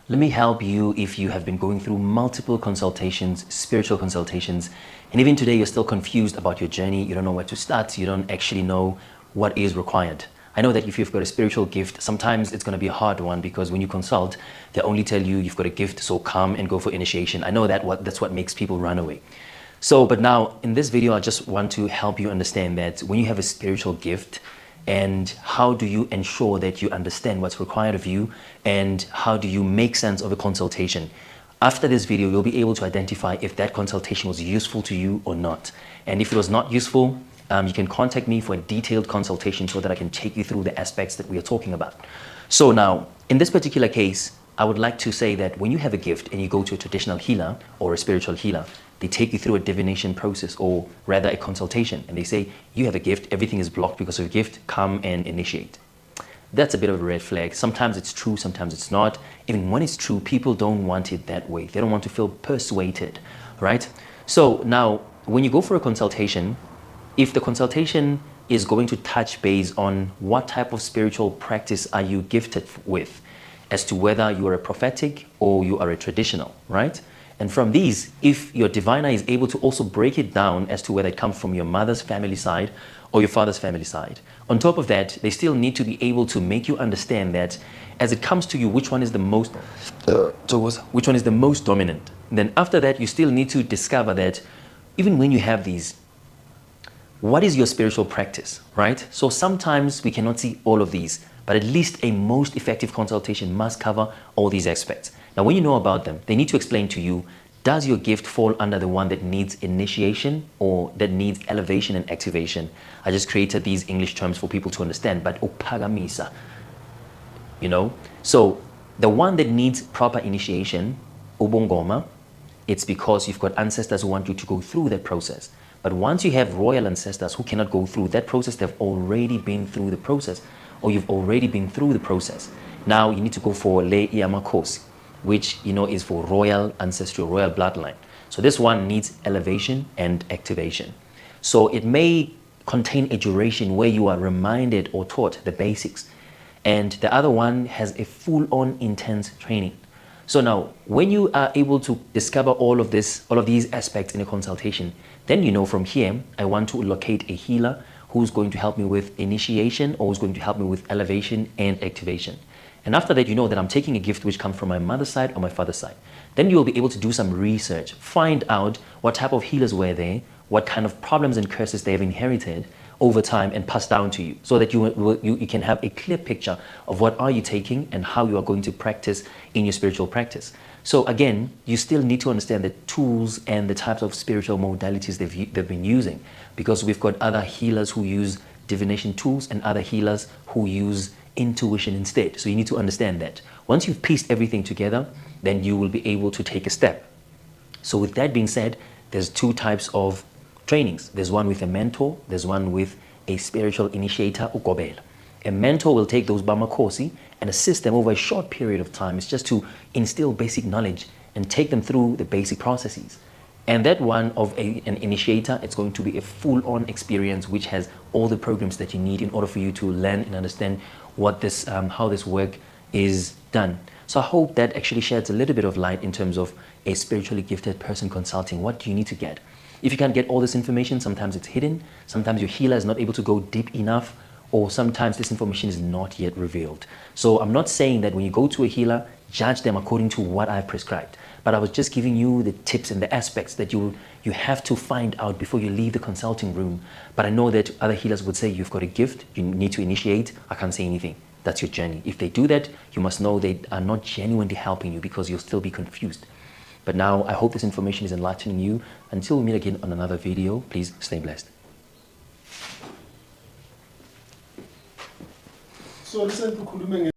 Let me help you if you have been going through multiple consultations, spiritual consultations, and even today you're still confused about your journey. You don't know where to start. You don't actually know what is required. I know that if you've got a spiritual gift, sometimes it's going to be a hard one because when you consult, they only tell you you've got a gift, so come and go for initiation. I know that's what makes people run away. But now in this video, I just want to help you understand that when you have a spiritual gift, and how do you ensure that you understand what's required of you, and how do you make sense of a consultation? After this video, you'll be able to identify if that consultation was useful to you or not. And if it was not useful, you can contact me for a detailed consultation so that I can take you through the aspects that we are talking about. So now, in this particular case, I would like to say that when you have a gift and you go to a traditional healer or a spiritual healer, they take you through a divination process, or rather a consultation, and they say, you have a gift, everything is blocked because of a gift, come and initiate. That's a bit of a red flag. Sometimes it's true, sometimes it's not. Even when it's true, people don't want it that way. They don't want to feel persuaded, right? So now, when you go for a consultation, if the consultation is going to touch base on what type of spiritual practice are you gifted with, as to whether you are a prophetic or you are a traditional, right? And from these, if your diviner is able to also break it down as to whether it comes from your mother's family side or your father's family side. On top of that, they still need to be able to make you understand that as it comes to you, which one is the most dominant. Then after that, you still need to discover that even when you have these, what is your spiritual practice, right? So sometimes we cannot see all of these, but at least a most effective consultation must cover all these aspects. Now, when you know about them, they need to explain to you, does your gift fall under the one that needs initiation or that needs elevation and activation? I just created these English terms for people to understand, but upagamisa, So the one that needs proper initiation, ubongoma, it's because you've got ancestors who want you to go through that process. But once you have royal ancestors who cannot go through that process, they've already been through the process, or you've already been through the process. Now you need to go for le iamakosi, which is for royal ancestral, royal bloodline. So this one needs elevation and activation. So it may contain a duration where you are reminded or taught the basics, and the other one has a full-on intense training. So now, when you are able to discover all of these aspects in a consultation, then from here, I want to locate a healer who's going to help me with initiation or who's going to help me with elevation and activation. And after that, that I'm taking a gift which comes from my mother's side or my father's side. Then you'll be able to do some research, find out what type of healers were there, what kind of problems and curses they have inherited over time and passed down to you, so that you can have a clear picture of what are you taking and how you are going to practice in your spiritual practice. So again, you still need to understand the tools and the types of spiritual modalities they've been using, because we've got other healers who use divination tools and other healers who use intuition instead. So you need to understand that. Once you've pieced everything together, then you will be able to take a step. So with that being said, there's two types of trainings. There's one with a mentor, there's one with a spiritual initiator, ukobela. A mentor will take those bamakosi and assist them over a short period of time. It's just to instill basic knowledge and take them through the basic processes. And that one of an initiator, it's going to be a full-on experience which has all the programs that you need in order for you to learn and understand what how this work is done. So I hope that actually sheds a little bit of light in terms of a spiritually gifted person consulting. What do you need to get? If you can't get all this information, sometimes it's hidden, sometimes your healer is not able to go deep enough, or sometimes this information is not yet revealed. So I'm not saying that when you go to a healer, judge them according to what I've prescribed. But I was just giving you the tips and the aspects that you have to find out before you leave the consulting room. But I know that other healers would say, you've got a gift, you need to initiate. I can't say anything. That's your journey. If they do that, you must know they are not genuinely helping you, because you'll still be confused. But now I hope this information is enlightening you. Until we meet again on another video, please stay blessed. So listen to